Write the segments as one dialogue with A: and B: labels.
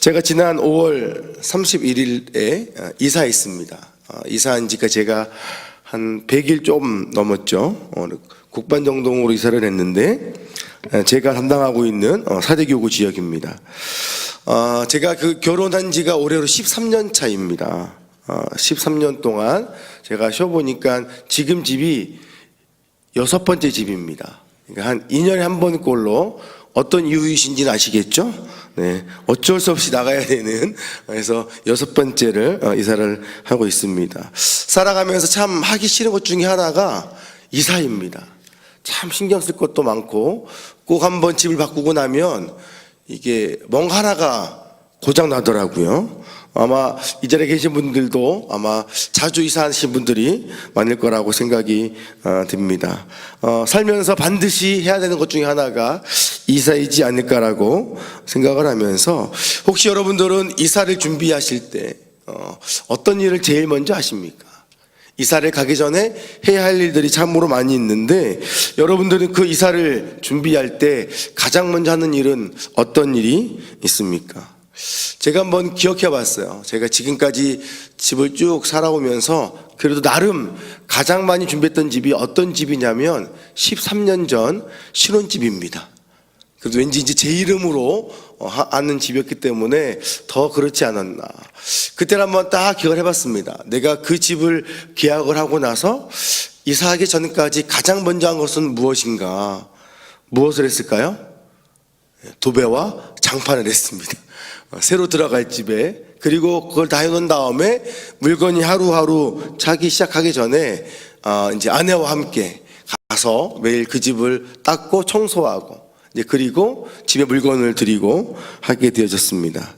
A: 제가 지난 5월 31일에 이사했습니다. 이사한 지가 제가 한 100일 좀 넘었죠. 국반정동으로 이사를 했는데 제가 담당하고 있는 사대교구 지역입니다. 제가 결혼한 지가 올해로 13년 차입니다. 13년 동안 제가 쉬어보니까 지금 집이 6번째 집입니다. 그러니까 한 2년에 한 번꼴로 어떤 이유이신지는 아시겠죠? 네, 어쩔 수 없이 나가야 되는, 그래서 6번째를 이사를 하고 있습니다. 살아가면서 참 하기 싫은 것 중에 하나가 이사입니다. 참 신경 쓸 것도 많고 꼭 한번 집을 바꾸고 나면 이게 뭔가 하나가 고장 나더라고요. 아마 이 자리에 계신 분들도 아마 자주 이사하신 분들이 많을 거라고 생각이 듭니다. 살면서 반드시 해야 되는 것 중에 하나가 이사이지 않을까라고 생각을 하면서, 혹시 여러분들은 이사를 준비하실 때 어떤 일을 제일 먼저 하십니까? 이사를 가기 전에 해야 할 일들이 참으로 많이 있는데, 여러분들은 그 이사를 준비할 때 가장 먼저 하는 일은 어떤 일이 있습니까? 제가 한번 기억해 봤어요. 제가 지금까지 집을 쭉 살아오면서 그래도 나름 가장 많이 준비했던 집이 어떤 집이냐면 13년 전 신혼집입니다. 그래도 왠지 이제 제 이름으로 아는 집이었기 때문에 더 그렇지 않았나. 그때는 한번 딱 기억을 해봤습니다. 내가 그 집을 계약을 하고 나서 이사하기 전까지 가장 먼저 한 것은 무엇인가. 무엇을 했을까요? 도배와 장판을 했습니다. 새로 들어갈 집에. 그리고 그걸 다 해놓은 다음에 물건이 하루하루 차기 시작하기 전에 이제 아내와 함께 가서 매일 그 집을 닦고 청소하고, 이제 그리고 집에 물건을 드리고 하게 되어졌습니다.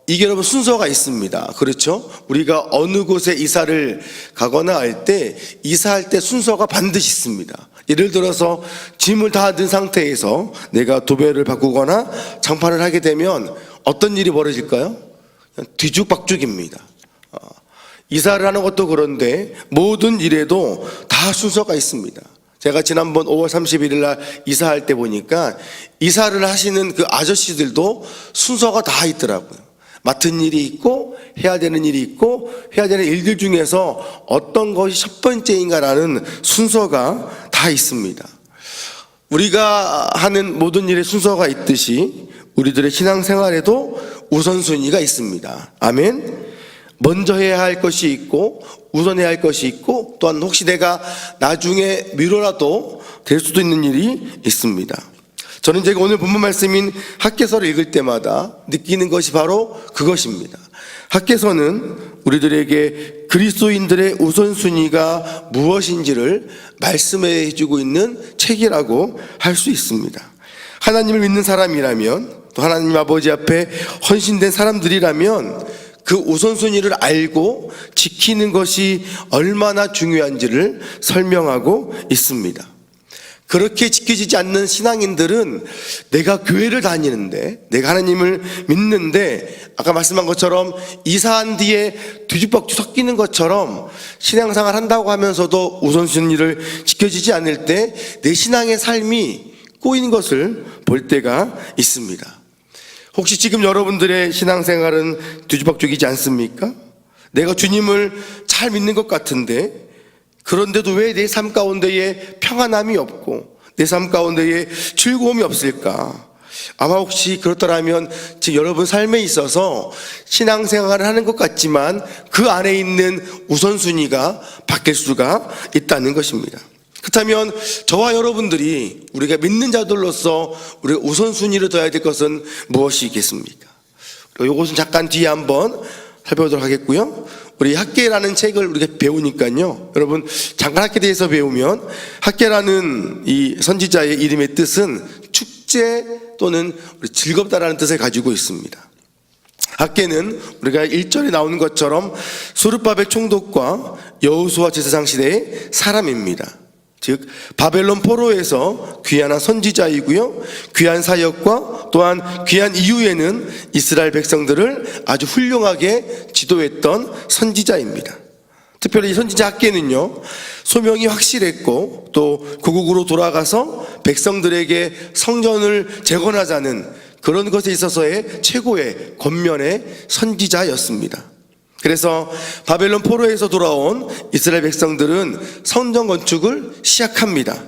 A: 이게 여러분 순서가 있습니다. 그렇죠? 우리가 어느 곳에 이사를 가거나 할 때, 이사할 때 순서가 반드시 있습니다. 예를 들어서 짐을 다 든 상태에서 내가 도배를 바꾸거나 장판을 하게 되면 어떤 일이 벌어질까요? 뒤죽박죽입니다. 이사를 하는 것도 그런데 모든 일에도 다 순서가 있습니다. 제가 지난번 5월 31일 날 이사할 때 보니까 이사를 하시는 그 아저씨들도 순서가 다 있더라고요. 맡은 일이 있고 해야 되는 일이 있고 해야 되는 일들 중에서 어떤 것이 첫 번째인가라는 순서가 다 있습니다. 우리가 하는 모든 일에 순서가 있듯이 우리들의 신앙생활에도 우선순위가 있습니다. 아멘. 먼저 해야 할 것이 있고 우선해야 할 것이 있고, 또한 혹시 내가 나중에 미뤄라도 될 수도 있는 일이 있습니다. 저는 제가 오늘 본문 말씀인 학개서를 읽을 때마다 느끼는 것이 바로 그것입니다. 학개서는 우리들에게 그리스도인들의 우선순위가 무엇인지를 말씀해 주고 있는 책이라고 할 수 있습니다. 하나님을 믿는 사람이라면, 또 하나님 아버지 앞에 헌신된 사람들이라면 그 우선순위를 알고 지키는 것이 얼마나 중요한지를 설명하고 있습니다. 그렇게 지켜지지 않는 신앙인들은 내가 교회를 다니는데, 내가 하나님을 믿는데, 아까 말씀한 것처럼 이사한 뒤에 뒤죽박죽 섞이는 것처럼 신앙생활 한다고 하면서도 우선순위를 지켜지지 않을 때 내 신앙의 삶이 꼬이는 것을 볼 때가 있습니다. 혹시 지금 여러분들의 신앙생활은 뒤죽박죽이지 않습니까? 내가 주님을 잘 믿는 것 같은데, 그런데도 왜 내 삶 가운데에 평안함이 없고 내 삶 가운데에 즐거움이 없을까? 아마 혹시 그렇더라면 지금 여러분 삶에 있어서 신앙생활을 하는 것 같지만 그 안에 있는 우선순위가 바뀔 수가 있다는 것입니다. 그렇다면 저와 여러분들이 우리가 믿는 자들로서 우리가 우선순위를 둬야 될 것은 무엇이겠습니까? 이것은 잠깐 뒤에 한번 살펴보도록 하겠고요. 우리 학개라는 책을 우리가 배우니까요, 여러분 잠깐 학개에 대해서 배우면, 학개라는 이 선지자의 이름의 뜻은 축제 또는 즐겁다라는 뜻을 가지고 있습니다. 학개는 우리가 1절에 나오는 것처럼 소르바벨 총독과 여호수아 제사장 시대의 사람입니다. 즉 바벨론 포로에서 귀환한 선지자이고요, 귀한 사역과 또한 귀한 이후에는 이스라엘 백성들을 아주 훌륭하게 지도했던 선지자입니다. 특별히 이 선지자 학개는요, 소명이 확실했고 또 고국으로 돌아가서 백성들에게 성전을 재건하자는 그런 것에 있어서의 최고의 권면의 선지자였습니다. 그래서 바벨론 포로에서 돌아온 이스라엘 백성들은 성전 건축을 시작합니다.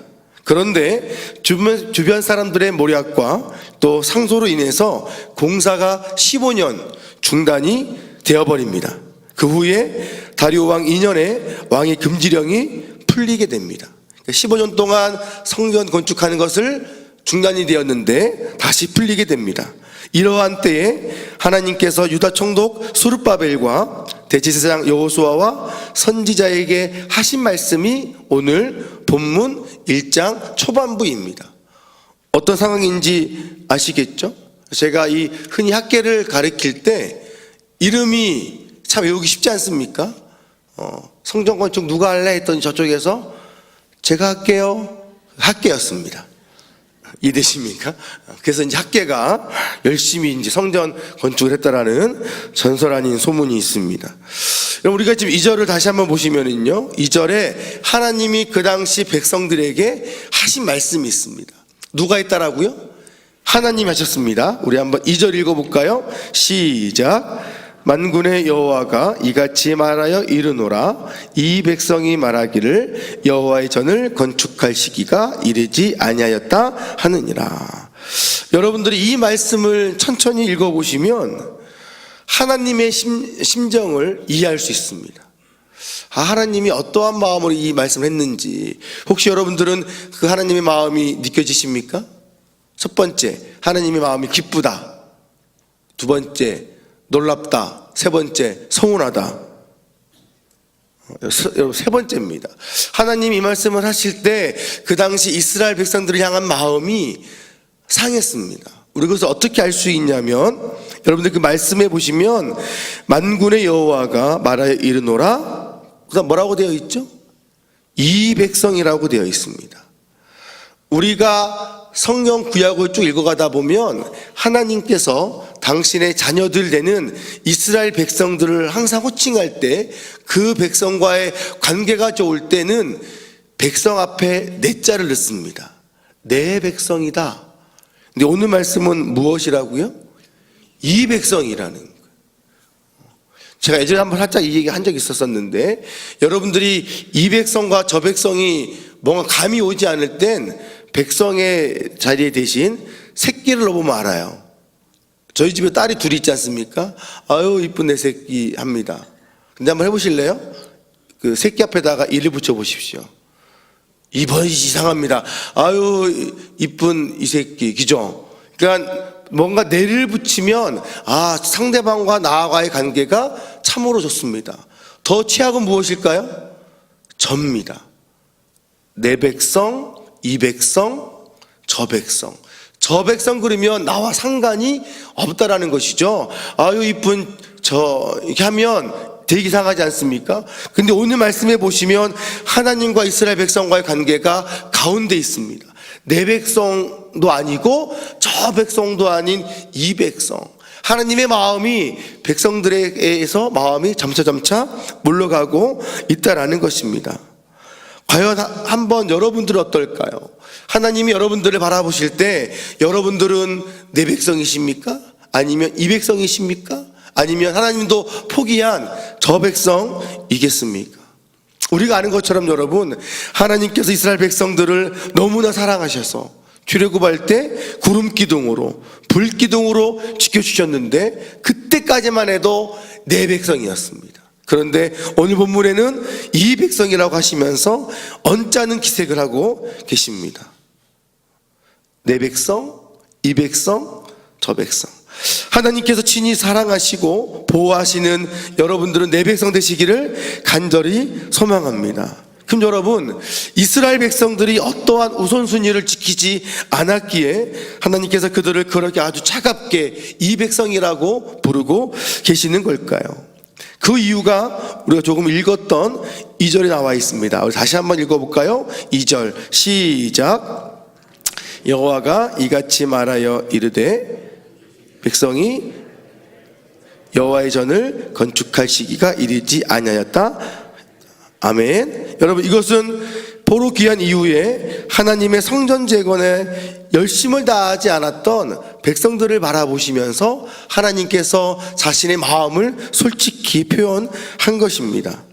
A: 그런데 주변 사람들의 모략과 또 상소로 인해서 공사가 15년 중단이 되어버립니다. 그 후에 다리오 왕 2년에 왕의 금지령이 풀리게 됩니다. 15년 동안 성전 건축하는 것을 중단이 되었는데 다시 풀리게 됩니다. 이러한 때에 하나님께서 유다 총독 스룹바벨과 대제사장 여호수아와 선지자에게 하신 말씀이 오늘 본문 1장 초반부입니다. 어떤 상황인지 아시겠죠? 제가 이 흔히 학계를 가르칠 때 이름이 참 외우기 쉽지 않습니까? 성전 건축 누가 할래 했더니 저쪽에서 제가 할게요. 학계였습니다. 이해되십니까? 그래서 이제 학계가 열심히 이제 성전 건축을 했다라는 전설 아닌 소문이 있습니다. 여러분, 우리가 지금 2절을 다시 한번 보시면은요, 2절에 하나님이 그 당시 백성들에게 하신 말씀이 있습니다. 누가 했다라고요? 하나님이 하셨습니다. 우리 한번 2절 읽어볼까요? 시작. 만군의 여호와가 이같이 말하여 이르노라. 이 백성이 말하기를 여호와의 전을 건축할 시기가 이르지 아니하였다 하느니라. 여러분들이 이 말씀을 천천히 읽어보시면 하나님의 심정을 이해할 수 있습니다. 하나님이 어떠한 마음으로 이 말씀을 했는지 혹시 여러분들은 그 하나님의 마음이 느껴지십니까? 첫 번째, 하나님의 마음이 기쁘다. 두 번째, 놀랍다. 세 번째, 서운하다. 여러분, 세 번째입니다. 하나님이 이 말씀을 하실 때 그 당시 이스라엘 백성들을 향한 마음이 상했습니다. 우리 그것을 어떻게 알 수 있냐면, 여러분들 그 말씀해 보시면 만군의 여호와가 말하여 이르노라. 그다음 뭐라고 되어 있죠? 이 백성이라고 되어 있습니다. 우리가 성경 구약을 쭉 읽어가다 보면 하나님께서 당신의 자녀들 되는 이스라엘 백성들을 항상 호칭할 때 그 백성과의 관계가 좋을 때는 백성 앞에 내 자를 넣습니다. 내 백성이다. 근데 오늘 말씀은 무엇이라고요? 이 백성이라는 거예요. 제가 예전에 한번 살짝 이 얘기 한 적이 있었는데, 여러분들이 이 백성과 저 백성이 뭔가 감이 오지 않을 땐 백성의 자리에 대신 새끼를 넣어보면 알아요. 저희 집에 딸이 둘이 있지 않습니까? 아유 이쁜 내 새끼 합니다. 근데 한번 해보실래요? 그 새끼 앞에다가 이를 붙여보십시오. 이번이 이상합니다. 아유 이쁜 이 새끼, 그죠? 그러니까 뭔가 내를 붙이면 상대방과 나와의 관계가 참으로 좋습니다. 더 최악은 무엇일까요? 접니다. 내 백성, 이 백성, 저 백성. 저 백성 그러면 나와 상관이 없다라는 것이죠. 아유 이쁜 저 이렇게 하면 되게 이상하지 않습니까? 근데 오늘 말씀해 보시면 하나님과 이스라엘 백성과의 관계가 가운데 있습니다. 내 백성도 아니고 저 백성도 아닌 이 백성. 하나님의 마음이 백성들에게서 마음이 점차 물러가고 있다라는 것입니다. 과연 한번 여러분들은 어떨까요? 하나님이 여러분들을 바라보실 때 여러분들은 내 백성이십니까? 아니면 이 백성이십니까? 아니면 하나님도 포기한 저 백성이겠습니까? 우리가 아는 것처럼 여러분, 하나님께서 이스라엘 백성들을 너무나 사랑하셔서 출애굽할 때 구름 기둥으로 불 기둥으로 지켜주셨는데 그때까지만 해도 내 백성이었습니다. 그런데 오늘 본문에는 이 백성이라고 하시면서 언짢은 기색을 하고 계십니다. 내 백성, 이 백성, 저 백성. 하나님께서 친히 사랑하시고 보호하시는 여러분들은 내 백성 되시기를 간절히 소망합니다. 그럼 여러분, 이스라엘 백성들이 어떠한 우선순위를 지키지 않았기에 하나님께서 그들을 그렇게 아주 차갑게 이 백성이라고 부르고 계시는 걸까요? 그 이유가 우리가 조금 읽었던 2절에 나와 있습니다. 우리 다시 한번 읽어볼까요? 2절 시작. 여호와가 이같이 말하여 이르되 백성이 여호와의 전을 건축할 시기가 이르지 아니하였다. 아멘. 여러분, 이것은 포로 귀환 이후에 하나님의 성전 재건에 열심을 다하지 않았던 백성들을 바라보시면서 하나님께서 자신의 마음을 솔직히 표현한 것입니다.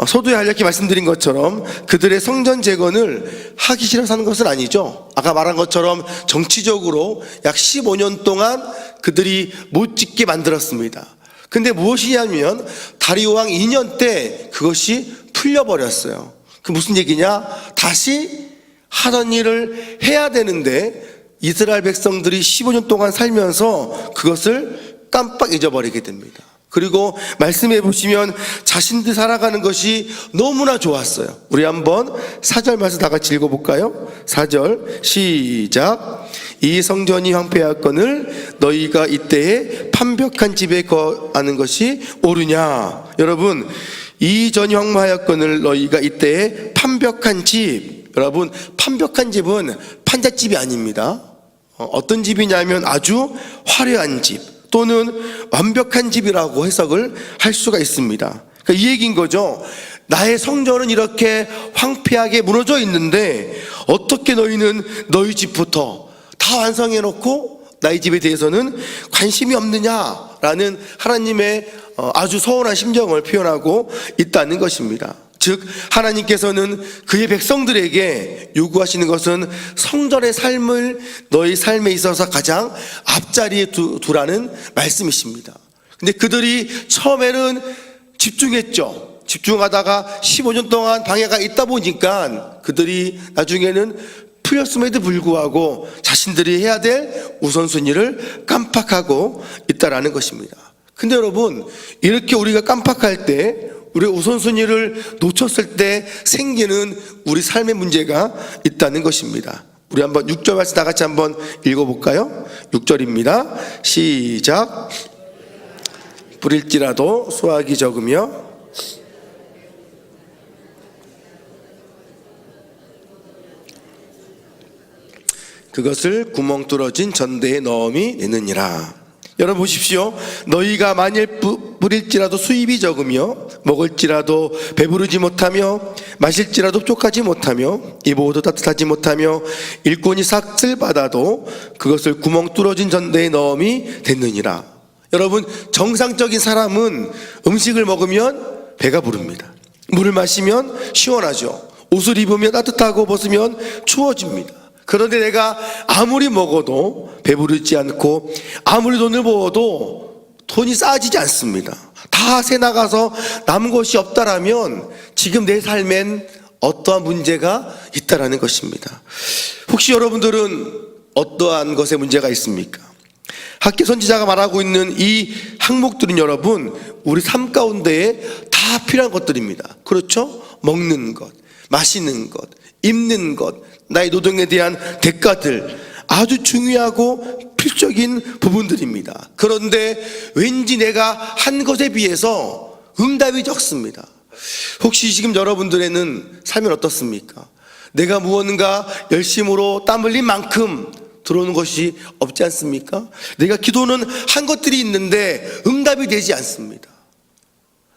A: 서두에 간략히 말씀드린 것처럼 그들의 성전 재건을 하기 싫어서 하는 것은 아니죠. 아까 말한 것처럼 정치적으로 약 15년 동안 그들이 못 짓게 만들었습니다. 근데 무엇이냐면 다리오 왕 2년 때 그것이 풀려버렸어요. 그 무슨 얘기냐? 다시 하던 일을 해야 되는데 이스라엘 백성들이 15년 동안 살면서 그것을 깜빡 잊어버리게 됩니다. 그리고 말씀해 보시면 자신들 살아가는 것이 너무나 좋았어요. 우리 한번 4절 말씀 다 같이 읽어볼까요? 4절 시작. 이 성전이 황폐하거늘 너희가 이때에 판벽한 집에 거하는 것이 옳으냐. 여러분, 이 전이 황폐하였거늘 너희가 이때에 판벽한 집. 여러분, 판벽한 집은 판잣집이 아닙니다. 어떤 집이냐면 아주 화려한 집 또는 완벽한 집이라고 해석을 할 수가 있습니다. 그러니까 이 얘기인 거죠. 나의 성전은 이렇게 황폐하게 무너져 있는데 어떻게 너희는 너희 집부터 다 완성해놓고 나의 집에 대해서는 관심이 없느냐라는 하나님의 아주 서운한 심정을 표현하고 있다는 것입니다. 즉 하나님께서는 그의 백성들에게 요구하시는 것은 성전의 삶을 너희 삶에 있어서 가장 앞자리에 두라는 말씀이십니다. 근데 그들이 처음에는 집중했죠. 집중하다가 15년 동안 방해가 있다 보니까 그들이 나중에는 풀렸음에도 불구하고 자신들이 해야 될 우선순위를 깜빡하고 있다라는 것입니다. 근데 여러분, 이렇게 우리가 깜빡할 때 우리 우선순위를 놓쳤을 때 생기는 우리 삶의 문제가 있다는 것입니다. 우리 한번 6절 말씀 다 같이 한번 읽어볼까요? 6절입니다. 시작. 뿌릴지라도 수확이 적으며 그것을 구멍 뚫어진 전대에 넣음이 되느니라. 여러분 보십시오. 너희가 만일 뿌릴지라도 수입이 적으며 먹을지라도 배부르지 못하며 마실지라도 족하지 못하며 입어도 따뜻하지 못하며 일꾼이 삭슬 받아도 그것을 구멍 뚫어진 전대에 넣음이 됐느니라. 여러분, 정상적인 사람은 음식을 먹으면 배가 부릅니다. 물을 마시면 시원하죠. 옷을 입으면 따뜻하고 벗으면 추워집니다. 그런데 내가 아무리 먹어도 배부르지 않고 아무리 돈을 모아도 돈이 쌓아지지 않습니다. 다 새 나가서 남은 것이 없다라면 지금 내 삶엔 어떠한 문제가 있다라는 것입니다. 혹시 여러분들은 어떠한 것에 문제가 있습니까? 학계 선지자가 말하고 있는 이 항목들은 여러분 우리 삶 가운데에 다 필요한 것들입니다. 그렇죠? 먹는 것, 마시는 것, 입는 것, 나의 노동에 대한 대가들 아주 중요하고 필적인 부분들입니다. 그런데 왠지 내가 한 것에 비해서 응답이 적습니다. 혹시 지금 여러분들에는 삶이 어떻습니까? 내가 무언가 열심으로 땀 흘린 만큼 들어오는 것이 없지 않습니까? 내가 기도는 한 것들이 있는데 응답이 되지 않습니다.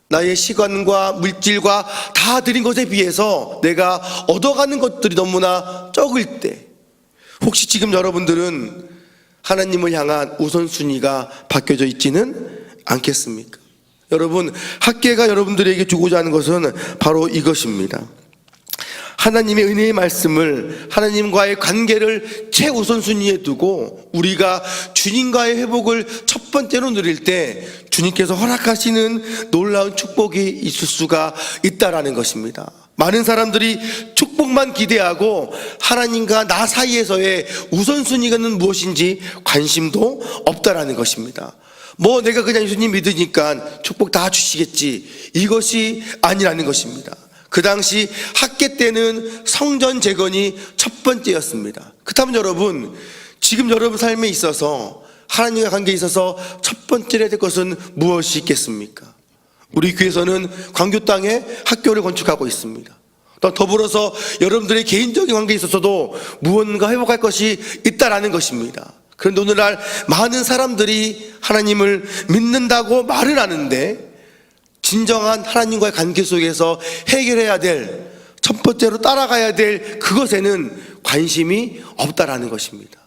A: 나의 시간과 물질과 다 드린 것에 비해서 내가 얻어가는 것들이 너무나 적을 때 혹시 지금 여러분들은 하나님을 향한 우선순위가 바뀌어져 있지는 않겠습니까? 여러분, 학계가 여러분들에게 주고자 하는 것은 바로 이것입니다. 하나님의 은혜의 말씀을, 하나님과의 관계를 최우선순위에 두고 우리가 주님과의 회복을 첫 번째로 누릴 때 주님께서 허락하시는 놀라운 축복이 있을 수가 있다라는 것입니다. 많은 사람들이 축복만 기대하고 하나님과 나 사이에서의 우선순위는 무엇인지 관심도 없다라는 것입니다. 뭐 내가 그냥 예수님 믿으니까 축복 다 주시겠지, 이것이 아니라는 것입니다. 그 당시 학계 때는 성전 재건이 첫 번째였습니다. 그렇다면 여러분, 지금 여러분 삶에 있어서 하나님과 관계에 있어서 첫 번째로 해야 될 것은 무엇이 있겠습니까? 우리 교회에서는 광교 땅에 학교를 건축하고 있습니다. 또 더불어서 여러분들의 개인적인 관계에 있어서도 무언가 회복할 것이 있다라는 것입니다. 그런데 오늘날 많은 사람들이 하나님을 믿는다고 말을 하는데 진정한 하나님과의 관계 속에서 해결해야 될 첫 번째로 따라가야 될 그것에는 관심이 없다라는 것입니다.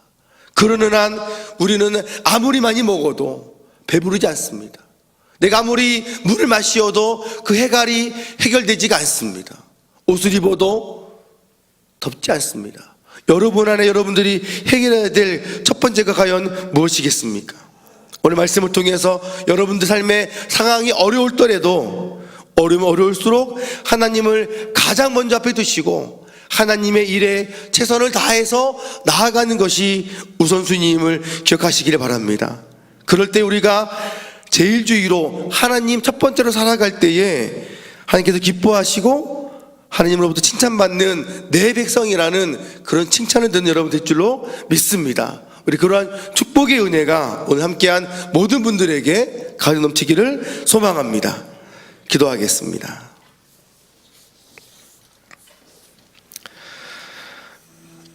A: 그러는 한 우리는 아무리 많이 먹어도 배부르지 않습니다. 내가 아무리 물을 마시어도 그 해갈이 해결되지가 않습니다. 옷을 입어도 덥지 않습니다. 여러분 안에 여러분들이 해결해야 될 첫 번째가 과연 무엇이겠습니까? 오늘 말씀을 통해서 여러분들 삶의 상황이 어려울 때라도 어려울수록 하나님을 가장 먼저 앞에 두시고 하나님의 일에 최선을 다해서 나아가는 것이 우선순위임을 기억하시기를 바랍니다. 그럴 때 우리가 제일주의로 하나님 첫 번째로 살아갈 때에 하나님께서 기뻐하시고 하나님으로부터 칭찬받는 내 백성이라는 그런 칭찬을 듣는 여러분 될 줄로 믿습니다. 우리 그러한 축복의 은혜가 오늘 함께한 모든 분들에게 가득 넘치기를 소망합니다. 기도하겠습니다.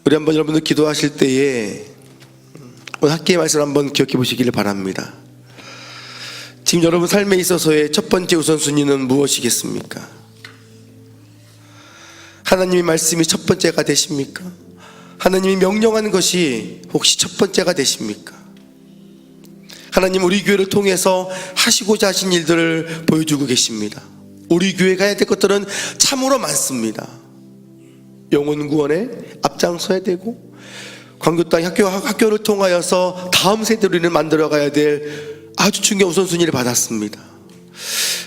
A: 우리 한번 여러분들 기도하실 때에 오늘 학기의 말씀을 한번 기억해 보시기를 바랍니다. 지금 여러분 삶에 있어서의 첫 번째 우선순위는 무엇이겠습니까? 하나님의 말씀이 첫 번째가 되십니까? 하나님이 명령하는 것이 혹시 첫 번째가 되십니까? 하나님 우리 교회를 통해서 하시고자 하신 일들을 보여주고 계십니다. 우리 교회가 해야 될 것들은 참으로 많습니다. 영혼 구원에 앞장서야 되고 광교땅 학교를 통하여서 다음 세대로 우리는 만들어가야 될 아주 중요한 우선순위를 받았습니다.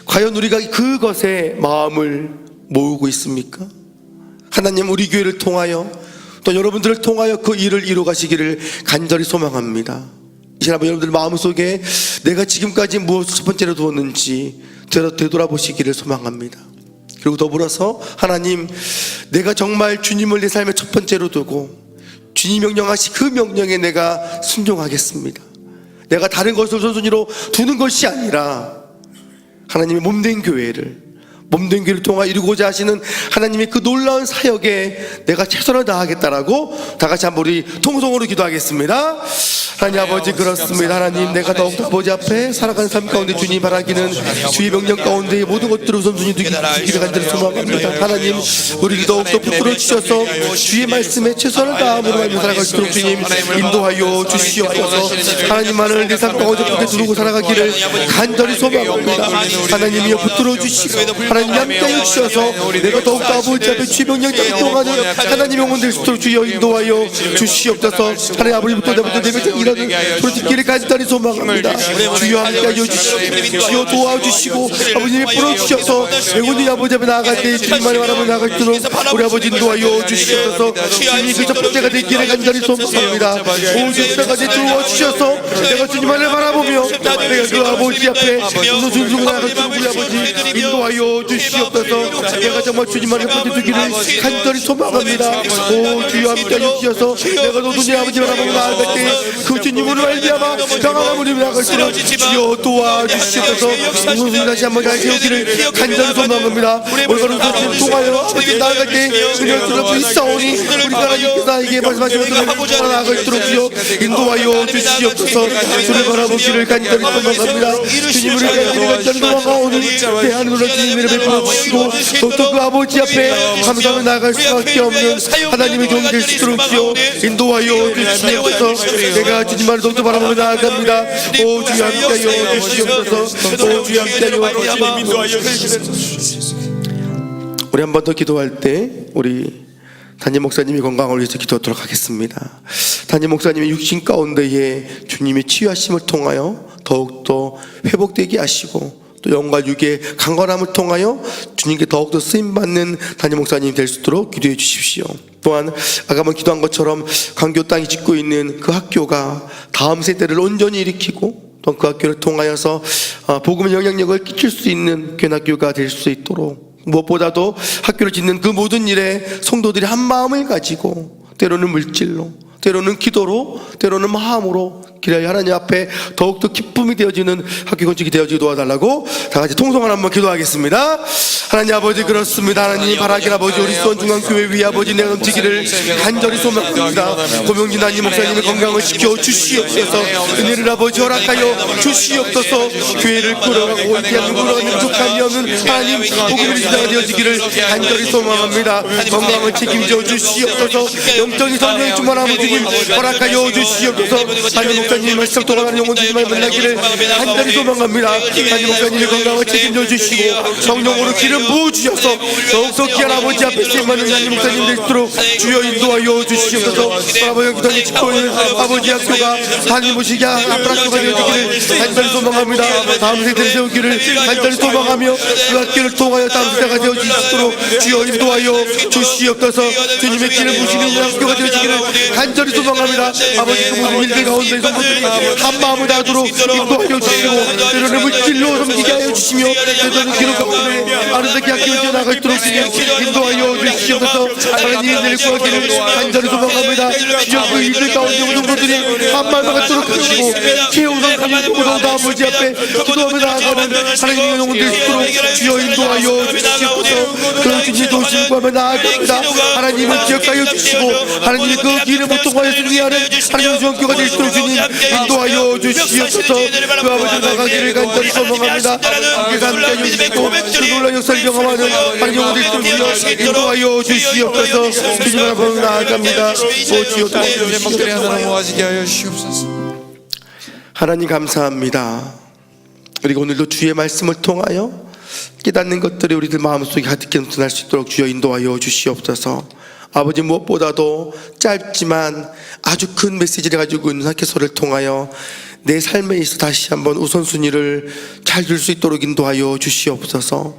A: 과연 우리가 그것에 마음을 모으고 있습니까? 하나님 우리 교회를 통하여 또 여러분들을 통하여 그 일을 이루어가시기를 간절히 소망합니다. 이 시간 여러분들 마음속에 내가 지금까지 무엇을 첫 번째로 두었는지 되돌아보시기를 소망합니다. 그리고 더불어서 하나님 내가 정말 주님을 내 삶의 첫 번째로 두고 주님 명령하신 그 명령에 내가 순종하겠습니다. 내가 다른 것을 우선순위로 두는 것이 아니라 하나님의 몸된 교회를 통하여 이루고자 하시는 하나님의 그 놀라운 사역에 내가 최선을 다하겠다라고 다 같이 한번 우리 통성으로 기도하겠습니다. 하나님 아버지 그렇습니다. 하나님 내가 더욱더 아버지 앞에 살아가는 삶 가운데 주님 바라기는 주의 명령 가운데 모든 것들을 우선순위 두기를 간절히 소망합니다. 하나님 우리를 더욱더 붙들어 주셔서 주의 말씀에 최선을 다함으로 하며 살아갈 수 있도록 주님 인도하여 주시옵소서. 하나님만을 내 삶 가운데 붙들어 두고 살아가기를 간절히 소망합니다. 하나님이여 붙들어 주시고 하나님 함께하여 주셔서 내가 더욱더 아버지 앞에 주의 명령 따라 행동하는 하나님의 영혼 될 수 있도록 주여 인도하여 주시옵소서. 하나님 아버지부터 내부터 내 백성 일하는 소리듣기를 간절히 소망합니다. 주여 함께하여 주시고 주여 도와주시고 아버님이 풀어주셔서 영혼이 아버지 앞에 나아갈 때 주님만을 바라보며 나아갈 수 있도록 우리 아버지 인도하여 주시옵소서. 주님이 그 첫 번째가 되기를 간절히 소망합니다. 오 주님까지 도와주셔서 내가 주님만을 바라보며 내가 그 아버지 앞에 우선순위로 나아갈 수 있도록 우리 아버지 인도하여 주시옵소서. 내가 정말 주님만을 붙들기를 간절히 소망합니다. 오 주여 함께하여 주셔서 내가 너도 내 아버지를 바라보며 나아갈 때 그 주님으로 말미암아 평안함을 누리며 나아갈 수 있도록 주여 도와주시옵소서. 우선순위 다시 한번 잘 세우기를 간절히 소망합니다. 올바른 우선순위를 통하여 아버지 나아갈 때 은혜스럽고 있사오니 우리가 하나님께서 나에게 말씀하시는 것들을 나아갈 수 있도록 주여 인도하여 주시옵소서. 주를 바라보기를 간절히 소망합니다. 주님을 위해 간절히 소망하오니 내 하늘로 주님을 베풀어 주시고 또 그 아버지 앞에 감사하며 나아갈 수밖에 없는 하나님의 종이 될 수 있도록 주여 인도하여 주시옵소서. 내가 주님만을 더욱더 바라보며 나아갑니다. 오 주여 함께하여 주시옵소서. 오 주여 함께하여 주시옵소서. 우리 한 번 더 기도할 때 우리 담임 목사님이 건강을 위해서 기도하도록 하겠습니다. 담임 목사님의 육신 가운데에 주님의 치유하심을 통하여 더욱더 회복되게 하시고 또 영과 육의 강건함을 통하여 주님께 더욱더 쓰임받는 담임 목사님 될 수 있도록 기도해 주십시오. 또한 아까 한번 기도한 것처럼 광교 땅이 짓고 있는 그 학교가 다음 세대를 온전히 일으키고 또 그 학교를 통하여서 복음의 영향력을 끼칠 수 있는 귀한 학교가 될 수 있도록 무엇보다도 학교를 짓는 그 모든 일에 성도들이 한 마음을 가지고 때로는 물질로 때로는 기도로 때로는 마음으로 그래야 하나님 앞에 더욱더 기쁨이 되어지는 학교 건축이 되어지게 도와달라고 다 같이 통성을 한번 기도하겠습니다. 하나님 아버지, 그렇습니다. 하나님 바라길 아버지, 우리 수원중앙교회 위 아버지 내가 넘치기를 간절히 소망합니다. 고명진 담임 목사님의 건강을 지켜 주시옵소서. 은혜를 아버지 허락하여 주시옵소서. 교회를 끌어가고 대한민국으로 족함이 없는 하나님 복음의 시대가 되어지기를 간절히 소망합니다. 건강을 책임져 주시옵소서. 영적인 성령의 충만함을 주님 허락하여 주시옵소서. 담임 목사님 말씀 동안하는 영혼들만 만나기를 간절히 소망합니다. 담임 목사님의 건강을 책임져 주시고 성령으로 기름 부으주셔서 더욱더 귀한 아버지 앞에 쓰임받는 담임 목사님 되시도록 주여 인도하여 주시옵소서. 아버지 기도하니 짓고 있는 아버지 학교가 하나님 오시기 앞으로 학교가 되어지기를 간절히 소망합니다. 다음 세대를 세우기를 간절히 소망하며 그 학교를 통하여 다음 세대가 되어지도록 주여 인도하여 주시옵소서. 주님의 길을 부시는 학교가 되어지기를 간절히 소망합니다. 아버지 그 모든 일들 가운데 성도들이 한마음을 다하도록 인도하여 주시고 때로는 물질로 섬기게 하여 주시며 때로는 기록 가운데 아름답게 학교에 나갈수록 인도하여 주시옵소서. 하나님의 은혜를 구하기를 간절히 소망합니다. 주여 그 일들 가운데 모든 분들이 한마음을 갖도록 하시고 최우선 감사보다 아버지 앞에 기도하며 나아가는 하나님의 영혼들 있도록 주여 인도하여 주시옵소서. 그런 주님 도우심을 구하며 나아갑니다. 하나님을 기억하여 주시고 하나님의 그 길을 못 통과하여 위하는 하나님의 주원교가 될 수 있도록 주님 인도하여 주시옵소서. 그 아버지 나가기를 간절히 소망합니다. 함께 함께 주시고 그 놀라운 역사를 경험하는 하나님의 영혼들 있도록 주여 인도하여 주시옵소서. 주님 앞으로 나아갑니다. 오 주여 도와주시옵소서. 하나님 감사합니다. 그리고 오늘도 주의 말씀을 통하여 깨닫는 것들이 우리들 마음속에 가득히 넘쳐날 수 있도록 주여 인도하여 주시옵소서. 아버지 무엇보다도 짧지만 아주 큰 메시지를 가지고 있는 학교서를 통하여 내 삶에 있어 다시 한번 우선순위를 잘 줄 수 있도록 인도하여 주시옵소서.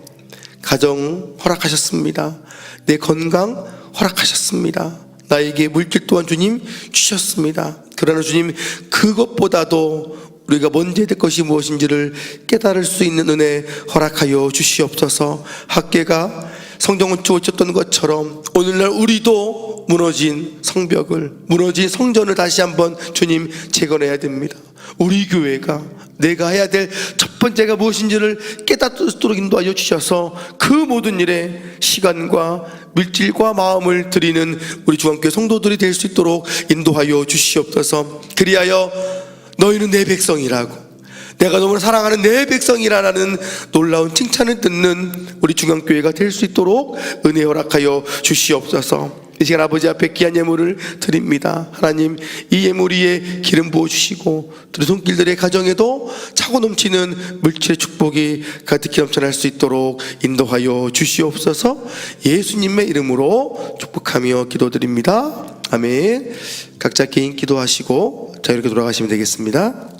A: 가정 허락하셨습니다. 내 건강 허락하셨습니다. 나에게 물질 또한 주님 주셨습니다. 그러나 주님 그것보다도 우리가 먼저 해야 될 것이 무엇인지를 깨달을 수 있는 은혜 허락하여 주시옵소서. 학계가 성정건축을 쳤던 것처럼 오늘날 우리도 무너진 성벽을, 무너진 성전을 다시 한번 주님 재건해야 됩니다. 우리 교회가 내가 해야 될 첫 번째가 무엇인지를 깨닫도록 인도하여 주셔서 그 모든 일에 시간과 물질과 마음을 드리는 우리 중앙교회 성도들이 될 수 있도록 인도하여 주시옵소서. 그리하여 너희는 내 백성이라고, 내가 너무나 사랑하는 내 백성이라는 놀라운 칭찬을 듣는 우리 중앙교회가 될 수 있도록 은혜 허락하여 주시옵소서. 이 시간 아버지 앞에 귀한 예물을 드립니다. 하나님 이 예물 위에 기름 부어주시고 우리 손길들의 가정에도 차고 넘치는 물질의 축복이 가득히 넘쳐날 수 있도록 인도하여 주시옵소서. 예수님의 이름으로 축복하며 기도드립니다. 아멘. 각자 개인 기도하시고 자유롭게 돌아가시면 되겠습니다.